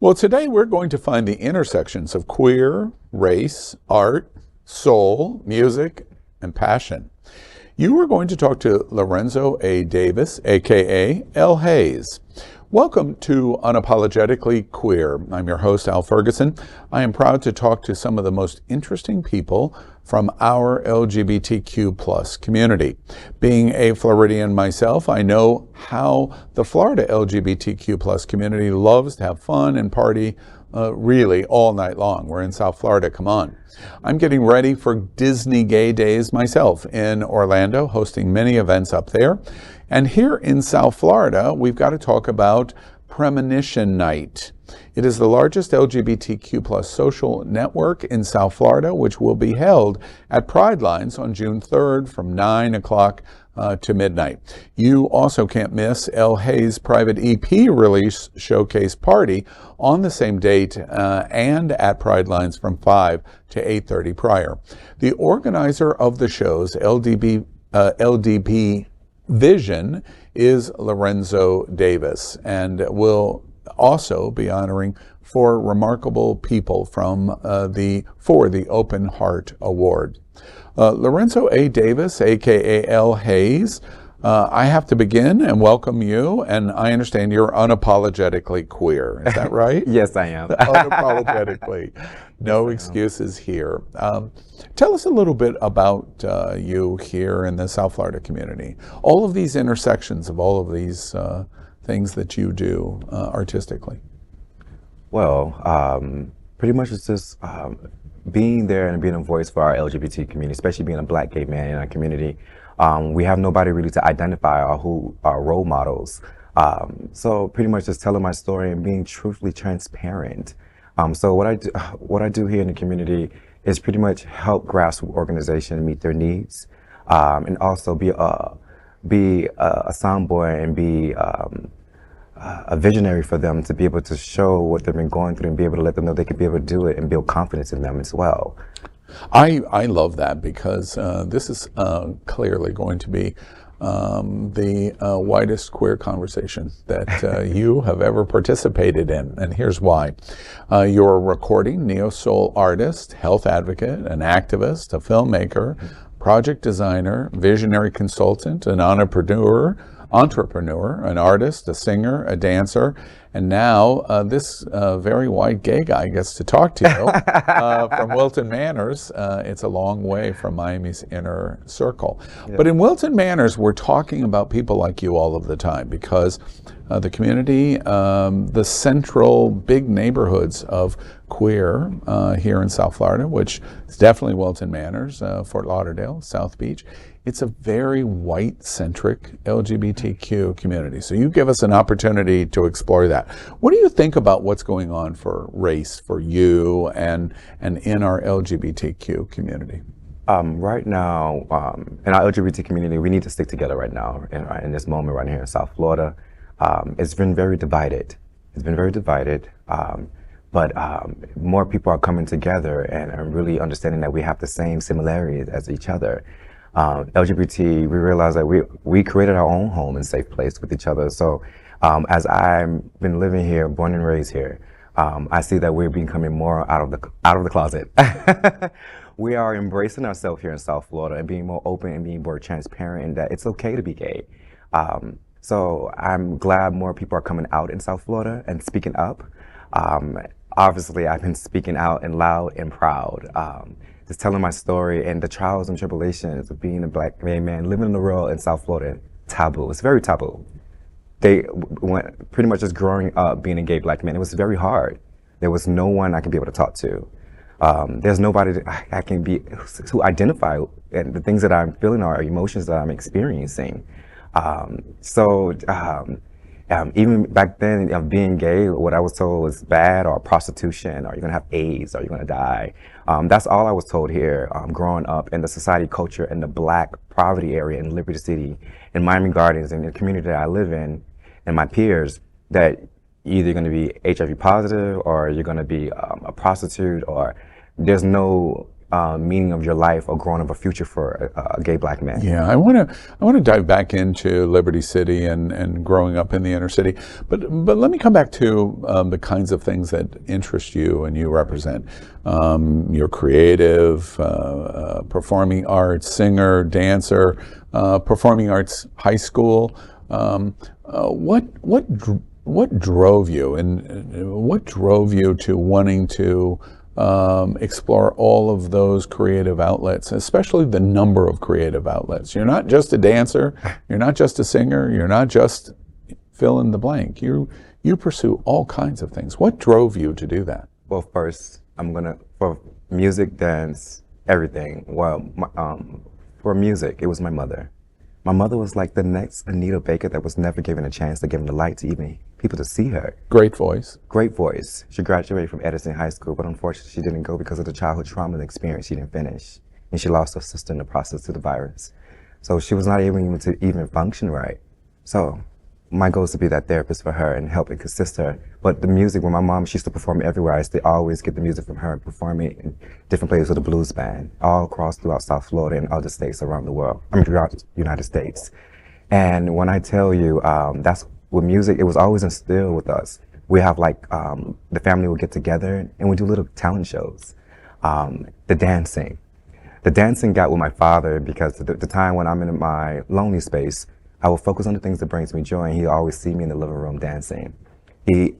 Well, today we're going to find the intersections of queer, race, art, soul, music, and passion. You are going to talk to Lorenzo A Davis, aka L. Hayes. Welcome to Unapologetically Queer. I'm your host, Al Ferguson. I am proud to talk to some of the most interesting people from our LGBTQ plus community. Being a Floridian myself, I know how the Florida LGBTQ plus community loves to have fun and party really all night long. We're in South Florida, come on. I'm getting ready for Disney Gay Days myself in Orlando, hosting many events up there. And here in South Florida, we've got to talk about Premonition Night. It is the largest LGBTQ plus social network in South Florida, which will be held at Pride Lines on June 3rd from 9 o'clock to midnight. You also can't miss L. Hayes' private EP release showcase party on the same date and at Pride Lines from 5 to 8:30 prior. The organizer of the shows, LDP Vision, is Lorenzo Davis, and will also be honoring four remarkable people from for the Open Heart Award. Lorenzo A. Davis, aka L. Hayes, I have to begin and welcome you, and I understand you're unapologetically queer. Is that right? Yes, I am. Unapologetically. No excuses here. Tell us a little bit about you here in the South Florida community. All of these intersections of all of these things that you do artistically. Well, pretty much it's just being there and being a voice for our LGBT community, especially being a Black gay man in our community. We have nobody really to identify or who are role models. So pretty much just telling my story and being truthfully transparent. So what I do here in the community is pretty much help grassroots organizations meet their needs, and also be a soundboy and be a visionary for them to be able to show what they've been going through and be able to let them know they could be able to do it and build confidence in them as well. I love that because this is clearly going to be the widest queer conversation that you have ever participated in, and here's why. You're a recording neo-soul artist, health advocate, an activist, a filmmaker, project designer, visionary consultant, an entrepreneur, an artist, a singer, a dancer, and now this very white gay guy gets to talk to you from Wilton Manors. It's a long way from Miami's inner circle. Yeah. But in Wilton Manors, we're talking about people like you all of the time because the community, the central big neighborhoods of queer here in South Florida, which is definitely Wilton Manors, Fort Lauderdale, South Beach. It's a very white-centric LGBTQ community. So you give us an opportunity to explore that. What do you think about what's going on for race for you and in our LGBTQ community? Right now, in our LGBT community, we need to stick together right now in this moment right here in South Florida. It's been very divided. But more people are coming together and really understanding that we have the same similarities as each other. LGBT, we realize that we created our own home and safe place with each other. So as I've been living here, born and raised here, I see that we're becoming more out of the closet. We are embracing ourselves here in South Florida and being more open and being more transparent, and that it's okay to be gay. So I'm glad more people are coming out in South Florida and speaking up. Obviously, I've been speaking out and loud and proud. Just telling my story and the trials and tribulations of being a Black gay man living in the world in South Florida. Taboo. It's very taboo. They went pretty much just growing up being a gay Black man. It was very hard. There was no one I could be able to talk to. There's nobody that I can be to identify, and the things that I'm feeling are emotions that I'm experiencing. Even back then, being gay, what I was told was bad, or prostitution, or you're gonna have AIDS, or you're gonna die. That's all I was told here growing up in the society culture in the Black poverty area in Liberty City, in Miami Gardens, in the community that I live in, and my peers, that either you're gonna be HIV positive, or you're gonna be a prostitute, or there's no meaning of your life or growing up a future for a gay black man. Yeah, I want to dive back into Liberty City and growing up in the inner city, but let me come back to the kinds of things that interest you and you represent. You're creative, performing arts, singer, dancer, performing arts, high school. What drove you, and what drove you to wanting to explore all of those creative outlets, especially the number of creative outlets? You're not just a dancer, you're not just a singer, you're not just fill in the blank. You pursue all kinds of things. What drove you to do that? Well, first, for music, dance, everything. Well, for music, it was my mother. My mother was like the next Anita Baker that was never given a chance to give him the light to even people to see her. Great voice. Great voice. She graduated from Edison High School, but unfortunately she didn't go because of the childhood trauma and experience she didn't finish. And she lost her sister in the process to the virus. So she was not able to even function right. So my goal is to be that therapist for her and help and assist her. But the music, when my mom, she used to perform everywhere, I used to always get the music from her and perform it in different places with a blues band, all across throughout South Florida and other states around the world, throughout the United States. And when I tell you, that's with music, it was always instilled with us. We have like, the family would get together and we do little talent shows. The dancing. The dancing got with my father because the time when I'm in my lonely space, I will focus on the things that brings me joy, and he'll always see me in the living room dancing. He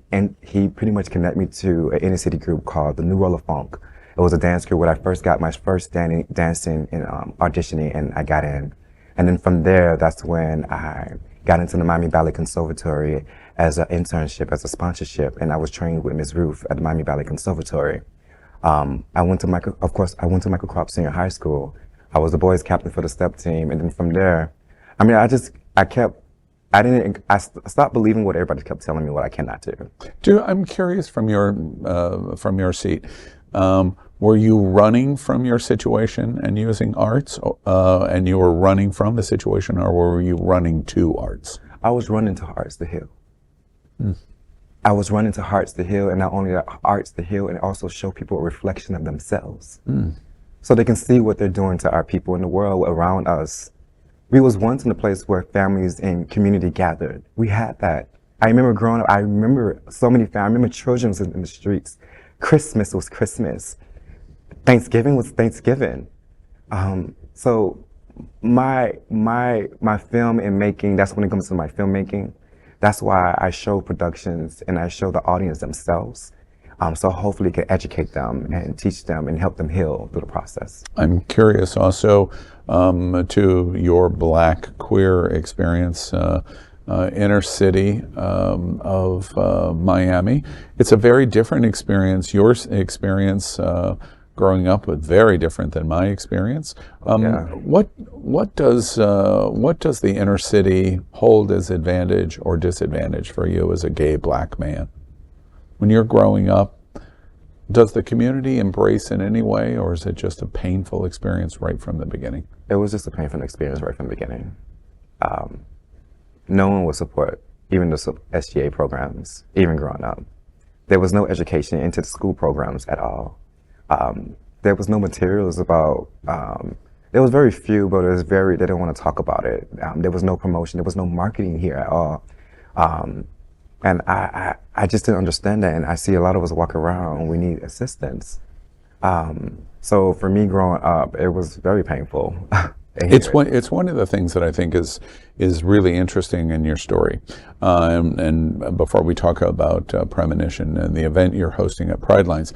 pretty much connected me to an inner city group called the New Roller Funk. It was a dance group where I first got my first dancing and auditioning, and I got in. And then from there, that's when I got into the Miami Ballet Conservatory as an internship, as a sponsorship, and I was trained with Ms. Ruth at the Miami Ballet Conservatory. I went to Michael Crop Senior High School. I was the boys captain for the step team, and then from there, I mean, I stopped believing what everybody kept telling me what I cannot do. I'm curious from your seat. Were you running from your situation and using arts, and you were running from the situation, or were you running to arts? I was running to Arts to Heal. I was running to Arts to Heal, and not only that, Arts to Heal, and also show people a reflection of themselves. So they can see what they're doing to our people in the world around us. We was once in a place where families and community gathered. We had that. I remember growing up, I remember so many families. I remember children was in the streets. Christmas was Christmas. Thanksgiving was Thanksgiving. So my film and making, that's when it comes to my filmmaking, that's why I show productions and I show the audience themselves. So hopefully it can educate them and teach them and help them heal through the process. I'm curious also to your Black queer experience, inner city of Miami. It's a very different experience. Your experience growing up was very different than my experience. What does the inner city hold as advantage or disadvantage for you as a gay Black man? When you're growing up, does the community embrace in any way, or is it just a painful experience right from the beginning? It was just a painful experience right from the beginning. No one would support even the SGA programs, even growing up. There was no education into the school programs at all. There was no materials about, there was very few, but they didn't want to talk about it. There was no promotion, there was no marketing here at all. And I just didn't understand that, and I see a lot of us walk around and we need assistance. So for me growing up, it was very painful. It's one of the things that I think is really interesting in your story. And before we talk about Premonition and the event you're hosting at Pride Lines,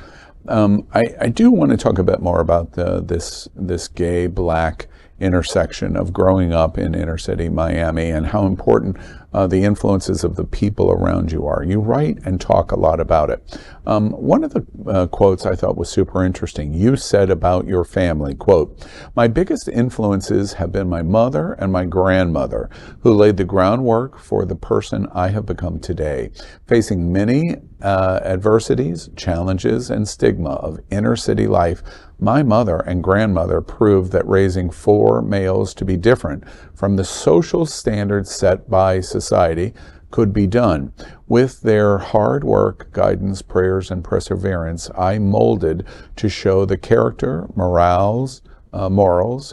I do want to talk a bit more about this gay Black intersection of growing up in inner city Miami and how important the influences of the people around you are. You write and talk a lot about it. One of the quotes I thought was super interesting. You said about your family, quote, "My biggest influences have been my mother and my grandmother, who laid the groundwork for the person I have become today. Facing many adversities, challenges, and stigma of inner city life, my mother and grandmother proved that raising 4 males to be different from the social standards set by society could be done. With their hard work, guidance, prayers, and perseverance, I molded to show the character, morals,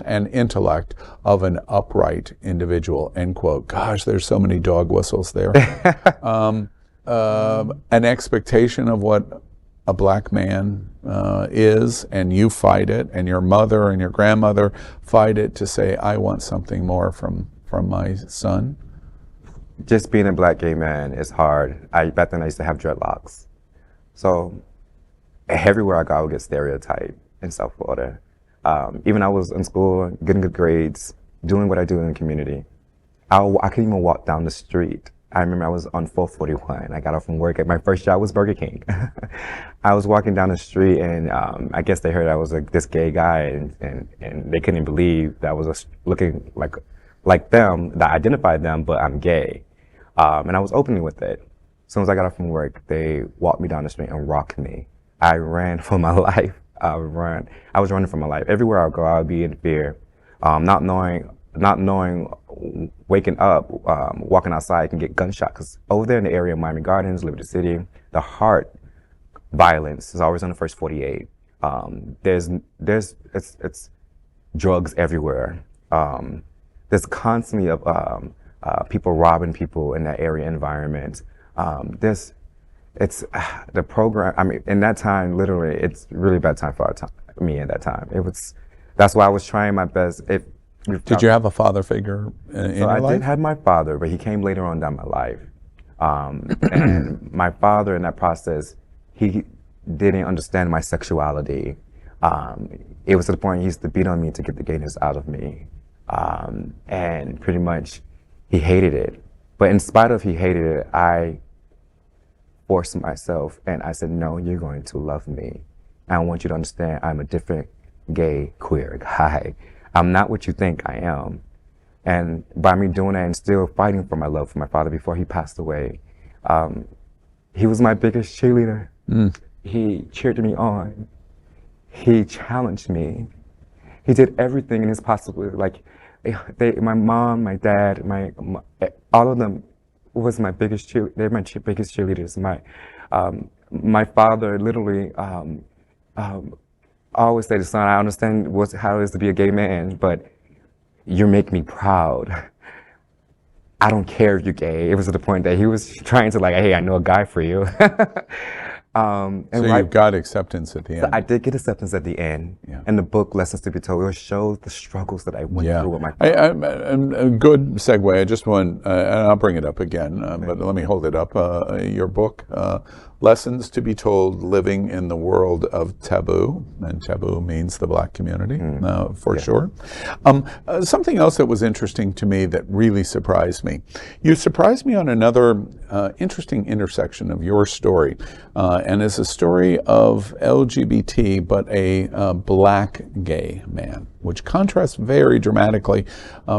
and intellect of an upright individual, end quote. Gosh, there's so many dog whistles there. An expectation of what a black man is, and you fight it, and your mother and your grandmother fight it to say, I want something more from my son. Just being a black gay man is hard. Back then I used to have dreadlocks. So everywhere I go, I would get stereotyped in South Florida. Even I was in school, getting good grades, doing what I do in the community. I couldn't even walk down the street. I remember I was on 441. I got off from work. My first job was Burger King. I was walking down the street, and I guess they heard I was this gay guy, and they couldn't believe that I was looking like them, that I identified them, but I'm gay. And I was opening with it. As soon as I got off from work, they walked me down the street and rocked me. I ran for my life. I was running for my life. Everywhere I go, I would be in fear, not knowing, waking up, walking outside and get gunshot. Because over there in the area of Miami Gardens, Liberty City, the heart violence is always on the first 48. It's drugs everywhere. There's constantly people robbing people in that area environment. It's the program. I mean, in that time, literally, it's really bad time for me at that time. That's why I was trying my best. Did you have a father figure in your life? I did have my father, but he came later on down my life. And my father, in that process, he didn't understand my sexuality. It was to the point he used to beat on me to get the gayness out of me. And pretty much, he hated it. But in spite of he hated it, I forced myself, and I said, no, you're going to love me. I want you to understand I'm a different gay, queer guy. I'm not what you think I am. And by me doing that and still fighting for my love for my father before he passed away, he was my biggest cheerleader. He cheered me on. He challenged me. He did everything in his possible, my mom, my dad, all of them was my biggest they're my biggest cheerleaders. My father literally always said, son, I understand how it is to be a gay man, but you make me proud. I don't care if you're gay. It was to the point that he was trying to hey, I know a guy for you. So you got acceptance at the end. So I did get acceptance at the end. Yeah. And the book, Lessons to be Told, it shows the struggles that I went through with my father. A good segue. I just want, and I'll bring it up again, but let me hold it up. Your book, Lessons to be Told, Living in the World of Taboo, and taboo means the black community, for sure. Something else that was interesting to me that really surprised me. You surprised me on another interesting intersection of your story, and it's a story of LGBT, but a black gay man, which contrasts very dramatically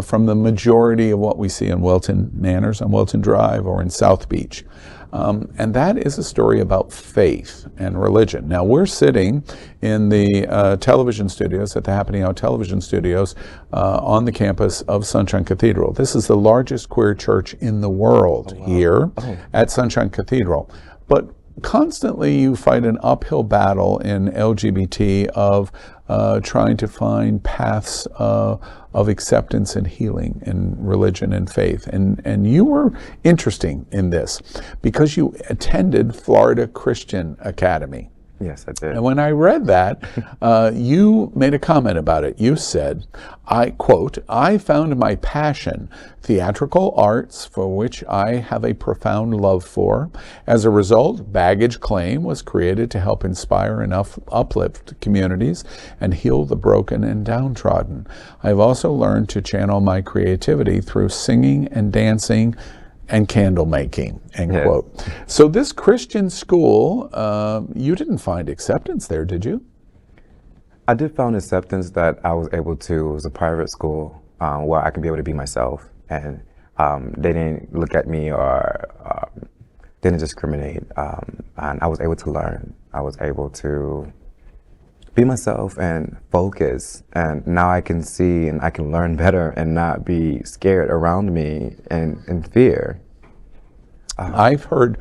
from the majority of what we see in Wilton Manors on Wilton Drive or in South Beach. And that is a story about faith and religion. Now, we're sitting in the television studios, at the Happening Out television studios, on the campus of Sunshine Cathedral. This is the largest queer church in the world here at Sunshine Cathedral. But constantly you fight an uphill battle in LGBT of trying to find paths of acceptance and healing in religion and faith. And you were interesting in this because you attended Florida Christian Academy. Yes, I did. And when I read that, you made a comment about it. You said, I quote, I found my passion, theatrical arts, for which I have a profound love for. As a result, Baggage Claim was created to help inspire and uplift communities and heal the broken and downtrodden. I've also learned to channel my creativity through singing and dancing and candle making, end quote. So this Christian school, you didn't find acceptance there, did you? I did find acceptance that I was able to. It was a private school where I could be able to be myself, and they didn't look at me or didn't discriminate, and I was able to learn. I was able to be myself and focus, and now I can see and I can learn better and not be scared around me and in fear. I've heard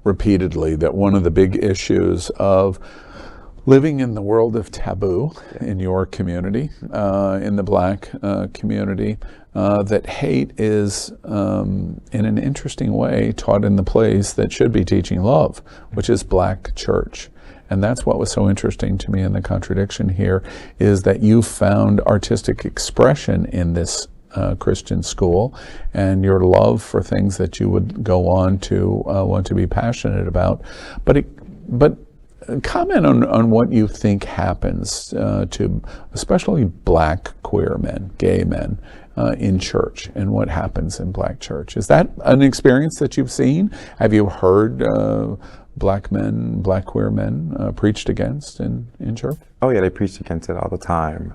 repeatedly that one of the big issues of living in the world of taboo in your community, in the Black community, that hate is, in an interesting way, taught in the place that should be teaching love, which is Black church. And that's what was so interesting to me in the contradiction here, is that you found artistic expression in this Christian school, and your love for things that you would go on to want to be passionate about. But comment on what you think happens to especially Black queer men, gay men, in church, and what happens in Black church. Is that an experience that you've seen? Have you heard Black queer men preached against in church? Oh yeah, they preach against it all the time.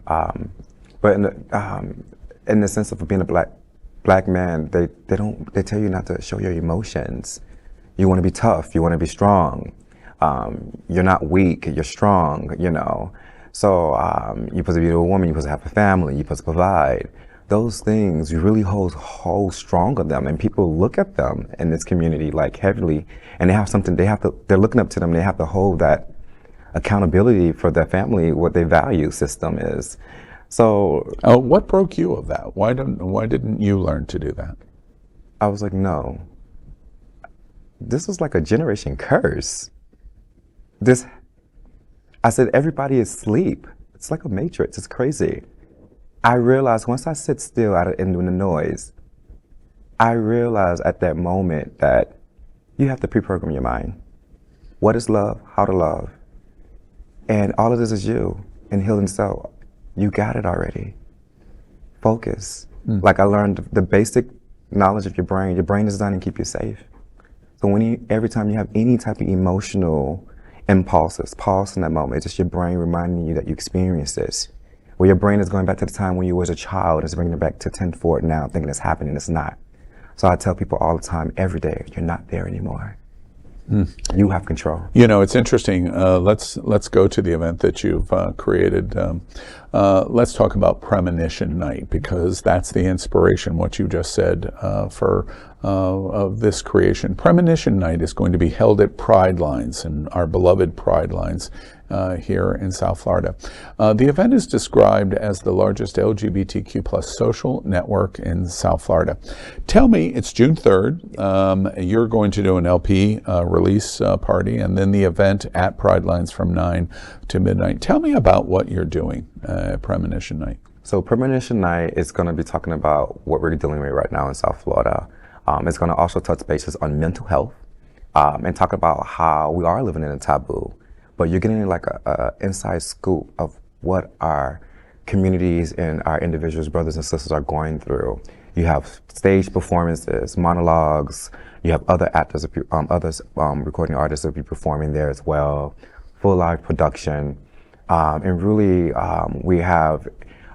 But in the sense of being a black man, they tell you not to show your emotions. You want to be tough. You want to be strong. You're not weak. You're strong. You know. So you're supposed to be a woman. You're supposed to have a family. You're supposed to provide. Those things you really hold strong of them, and people look at them in this community like heavily, and they have something. They're looking up to them. They have to hold that accountability for their family, what their value system is. So, what broke you of that? Why didn't you learn to do that? I was like, no. This is like a generation curse. I said, everybody is asleep. It's like a matrix. It's crazy. I realized once I sit still in the noise, I realized at that moment that you have to pre-program your mind. What is love? How to love? And all of this is you and healing self. You got it already. Focus. Like I learned the basic knowledge of your brain. Your brain is designed to keep you safe. So every time you have any type of emotional impulses, pause in that moment. It's just your brain reminding you that you experienced this. Where your brain is going back to the time when you was a child, it's bringing it back to 10 forward now, thinking it's happening. It's not. So I tell people all the time, every day, you're not there anymore. You have control. You know, it's interesting. Let's go to the event that you've created. Let's talk about Premonition Night, because that's the inspiration, what you just said, for of this creation. Premonition Night is going to be held at Pride Lines, and our beloved Pride Lines here in South Florida. The event is described as the largest LGBTQ plus social network in South Florida. Tell me, it's June 3rd. You're going to do an LP release party, and then the event at Pride Lines from 9 to midnight. Tell me about what you're doing at Premonition Night. So Premonition Night is going to be talking about what we're dealing with right now in South Florida. It's going to also touch bases on mental health and talk about how we are living in a taboo. But you're getting like a inside scoop of what our communities and our individuals, brothers and sisters, are going through. You have stage performances, monologues. You have other actors, recording artists that will be performing there as well. Full live production, and really we have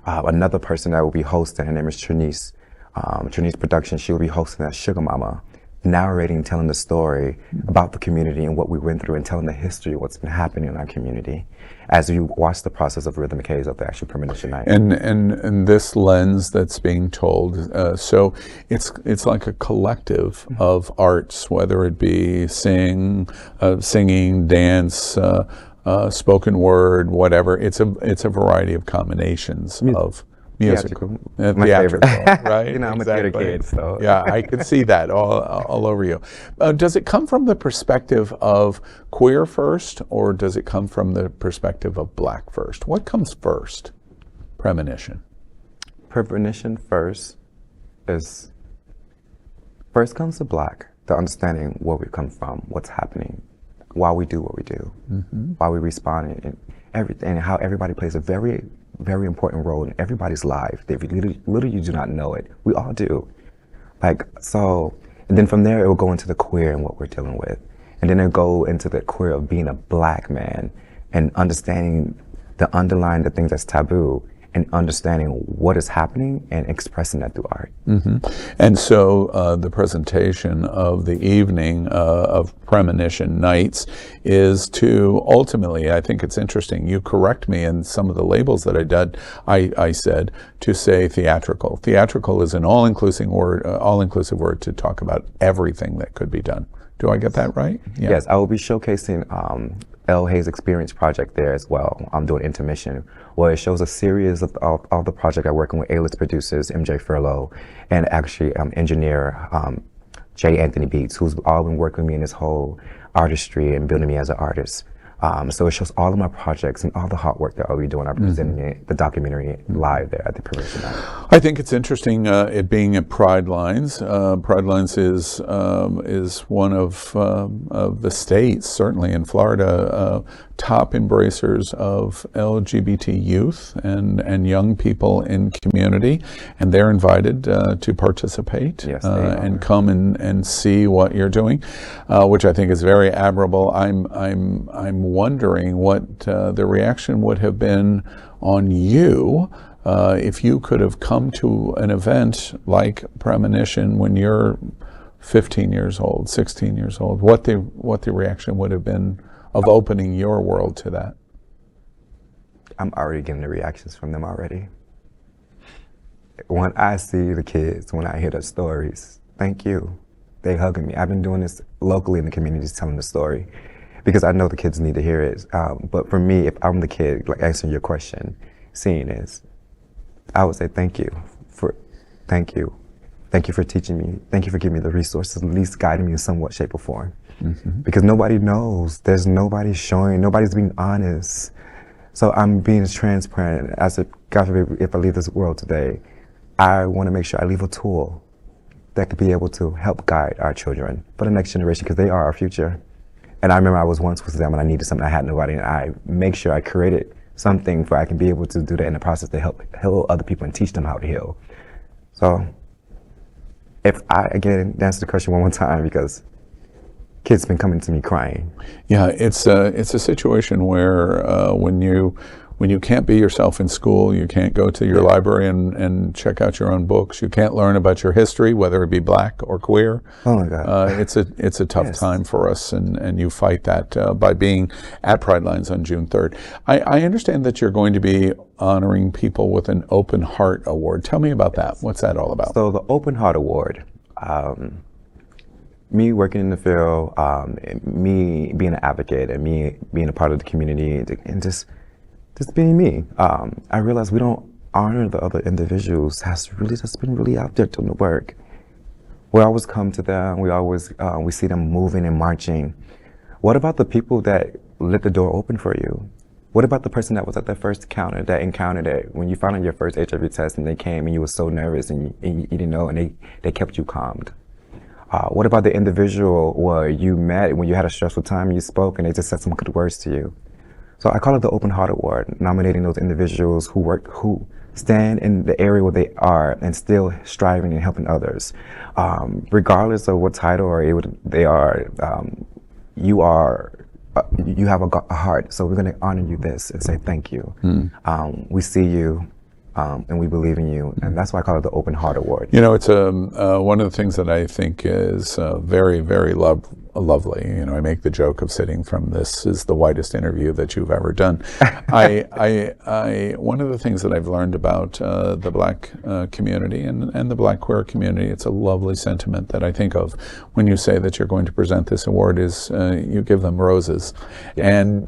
another person that will be hosting. Her name is Trinice. Trinice Production. She will be hosting as Sugar Mama, narrating, telling the story about the community and what we went through, and telling the history of what's been happening in our community as you watch the process of Rhythmic Haze of the actual Premonition Night. And this lens that's being told, so it's like a collective of arts, whether it be singing, dance, spoken word, whatever. It's a variety of combinations of music, theatrical, right? You know, I'm exactly. a theater kid, so yeah, I can see that all over you. Does it come from the perspective of queer first, or does it come from the perspective of Black first? What comes first? Premonition. Premonition first comes to Black, the understanding where we come from, what's happening, why we do what we do, why we respond, and everything, and how everybody plays a very, very important role in everybody's life. They literally do not know it. We all do. So, and then from there it will go into the queer and what we're dealing with. And then it'll go into the queer of being a Black man and understanding the things that's taboo, and understanding what is happening and expressing that through art. And so the presentation of the evening of Premonition Nights is to ultimately, I think it's interesting, you correct me in some of the labels that I said, to say theatrical. Theatrical is an all-inclusive word to talk about everything that could be done. Do I get that right? Yeah. Yes, I will be showcasing L. Hayes Experience project there as well. I'm doing Intermission, where it shows a series of the project I'm working with A-list producers, MJ Furlow, and actually engineer J. Anthony Beats, who's all been working with me in this whole artistry and building me as an artist. So it shows all of my projects and all the hard work that I'll be doing. I'm presenting the documentary live there at the Premonition Night. I think it's interesting it being at Pride Lines. Pride Lines is one of the states, certainly in Florida, top embracers of LGBT youth and young people in community, and they're invited to participate and come and see what you're doing, which I think is very admirable. I'm wondering what the reaction would have been on you if you could have come to an event like Premonition when you're 15 years old, 16 years old, what the reaction would have been of opening your world to that. I'm already getting the reactions from them already. When I see the kids, when I hear their stories, thank you. They hugging me. I've been doing this locally in the communities, telling the story, because I know the kids need to hear it. But for me, if I'm the kid, like answering your question, seeing this, I would say thank you for teaching me. Thank you for giving me the resources, at least guiding me in somewhat shape or form. Because nobody knows. There's nobody showing. Nobody's being honest. So I'm being transparent. As a, God forbid, if I leave this world today, I want to make sure I leave a tool that could be able to help guide our children for the next generation, because they are our future. And I remember I was once with them and I needed something, I had nobody, and I make sure I created something where I can be able to do that in the process to help heal other people and teach them how to heal. So if I, again, answer the question one more time, because kids been coming to me crying. Yeah, it's a situation where when you can't be yourself in school, you can't go to your library and check out your own books, you can't learn about your history, whether it be black or queer. Oh my God. It's a tough time for us, and you fight that by being at Pride Lines on June 3rd. I understand that you're going to be honoring people with an Open Heart Award. Tell me about that. What's that all about? So the Open Heart Award, me working in the field, me being an advocate, and me being a part of the community, and just being me, I realized we don't honor the other individuals that's been really out there doing the work. We always come to them, we see them moving and marching. What about the people that let the door open for you? What about the person that was at that first encounter, that encountered it when you found out your first HIV test and they came and you were so nervous and you didn't know, and they kept you calmed? What about the individual where you met when you had a stressful time and you spoke and they just said some good words to you? So I call it the Open Heart Award, nominating those individuals who stand in the area where they are and still striving and helping others. Regardless of what title or they are, you have a heart, so we're going to honor you this and say thank you. We see you. And we believe in you, and that's why I call it the Open Heart Award. You know, it's one of the things that I think is very, very lovely. You know, I make the joke of sitting from this is the whitest interview that you've ever done. One of the things that I've learned about the black community and the black queer community, it's a lovely sentiment that I think of when you say that you're going to present this award, is you give them roses. And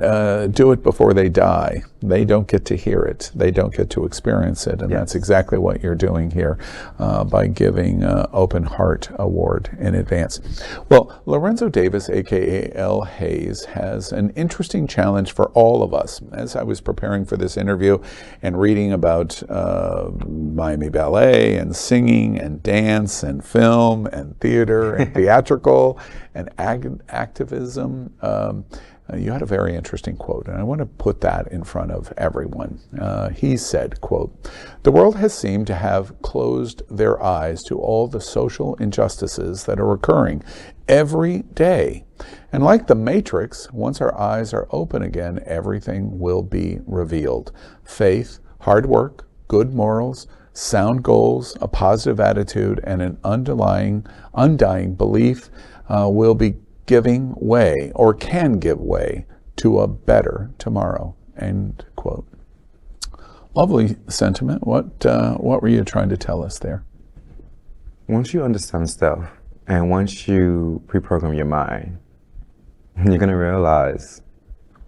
do it before they die. They don't get to hear it. They don't get to experience it. And that's exactly what you're doing here by giving Open Heart Award in advance. Well, Lorenzo Davis, aka L. Hayes, has an interesting challenge for all of us. As I was preparing for this interview and reading about Miami Ballet and singing and dance and film and theater and theatrical and activism, you had a very interesting quote, and I want to put that in front of everyone. He said, quote, "The world has seemed to have closed their eyes to all the social injustices that are occurring every day. And like the Matrix, once our eyes are open again, everything will be revealed. Faith, hard work, good morals, sound goals, a positive attitude, and an undying belief will be giving way, or can give way, to a better tomorrow. End quote. Lovely sentiment. What were you trying to tell us there? Once you understand stuff, and once you reprogram your mind, you're going to realize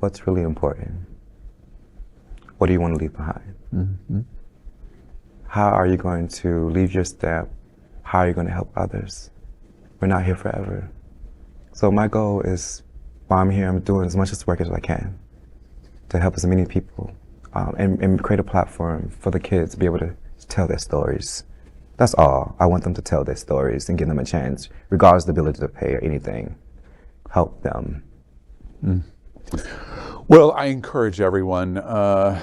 what's really important. What do you want to leave behind? Mm-hmm. How are you going to leave your step? How are you going to help others? We're not here forever. So my goal is, while I'm here, I'm doing as much work as I can to help as many people and create a platform for the kids to be able to tell their stories. That's all. I want them to tell their stories and give them a chance, regardless of the ability to pay or anything. Help them. Mm. Well, I encourage everyone. Your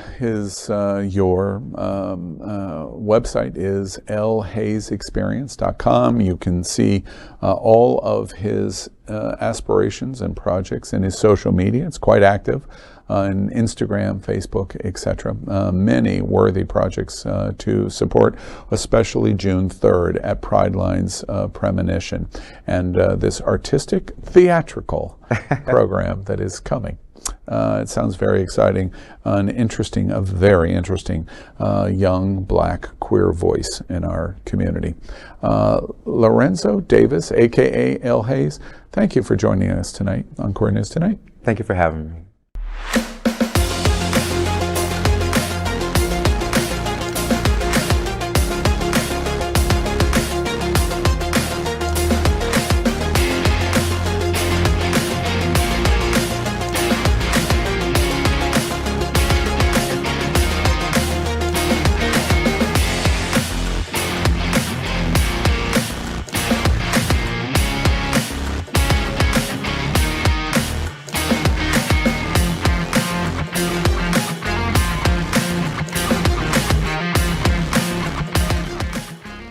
website is lhayesexperience.com. You can see all of his aspirations and projects in his social media. It's quite active on Instagram, Facebook, etc. Many worthy projects to support, especially June 3rd at Pride Line's Premonition, and this artistic theatrical program that is coming. It sounds very exciting, an interesting, a very interesting young black queer voice in our community. Lorenzo Davis, aka L. Hayes, thank you for joining us tonight on Queer News Tonight. Thank you for having me.